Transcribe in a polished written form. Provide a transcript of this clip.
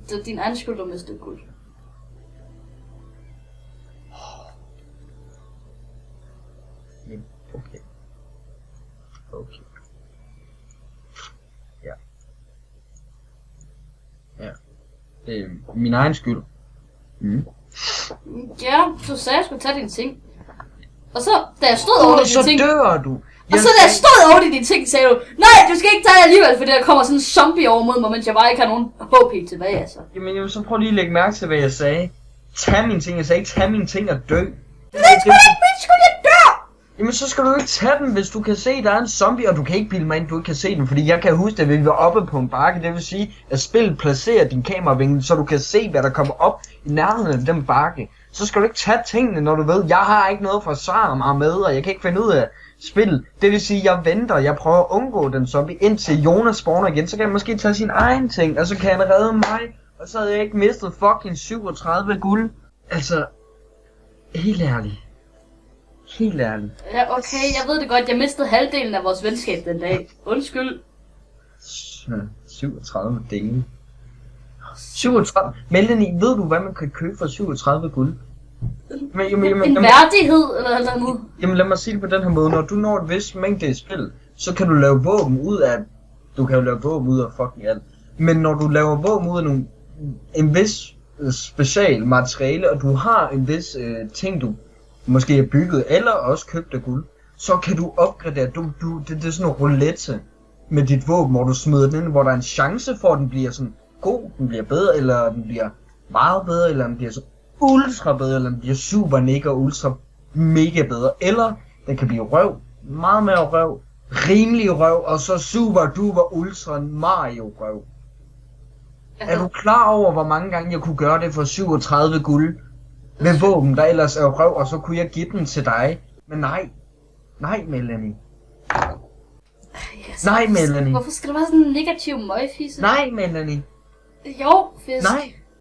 det er din egen skyld, du mistede guld. Okay. Okay. Ja. Ja. Det er min egen skyld. Ja, du sagde, at jeg skulle tage dine ting. Og så, da jeg stod over Så dine ting... dør du. Og så da jeg stod over dine ting, sagde du, nej, du skal ikke tage det alligevel, fordi der kommer sådan en zombie over mod mig, mens jeg bare ikke har nogen HP tilbage, altså. Jamen, så prøv lige at lægge mærke til, hvad jeg sagde. Tag mine ting. Jeg sagde ikke, tag mine ting og dø. Det er sgu ikke min skyld, jeg dør! Jamen, så skal du ikke tage den, hvis du kan se, der er en zombie, og du kan ikke bilde mig ind, du ikke kan se den. Fordi jeg kan huske, at vi var oppe på en bakke. Det vil sige, at spillet placerer din kameravinkel, så du kan se, hvad der kommer op i nærheden af den bakke. Så skal du ikke tage tingene, når du ved, jeg har ikke noget for at svare mig med, og jeg kan ikke finde ud af spillet. Det vil sige, jeg venter, jeg prøver at undgå den zombie, indtil Jonas spawner igen. Så kan han måske tage sin egen ting, og så kan han redde mig. Og så havde jeg ikke mistet fucking 37 guld. Altså, helt ærligt. Helt ærligt. Ja, okay, jeg ved det godt, jeg mistede halvdelen af vores venskab den dag. Undskyld. 37 dele. 37. Melanie, ved du, hvad man kan købe for 37 guld? En værdighed, eller noget. Jamen lad mig sige det på den her måde. Når du når et vist mængde i spil, så kan du lave våben ud af... Du kan jo lave våben ud af fucking alt. Men når du laver våben ud af en vis special materiale, og du har en vis ting, du måske har bygget, eller også købt af guld, så kan du opgradere. Det er sådan en roulette med dit våben, hvor du smider den ind, hvor der er en chance for, at den bliver sådan god, den bliver bedre, eller den bliver meget bedre, eller den bliver så ultra bedre, eller den bliver super mega ultra mega bedre, eller den kan blive røv, meget mere røv, rimelig røv, og så super duper ultra Mario røv. Er du klar over, hvor mange gange jeg kunne gøre det for 37 guld med våben, der ellers er røv, og så kunne jeg give den til dig? Men nej Melanie. Nej Melanie. Hvorfor skal der være sådan en negativ møgfisse? Nej Melanie. Jo, fisk. Nej.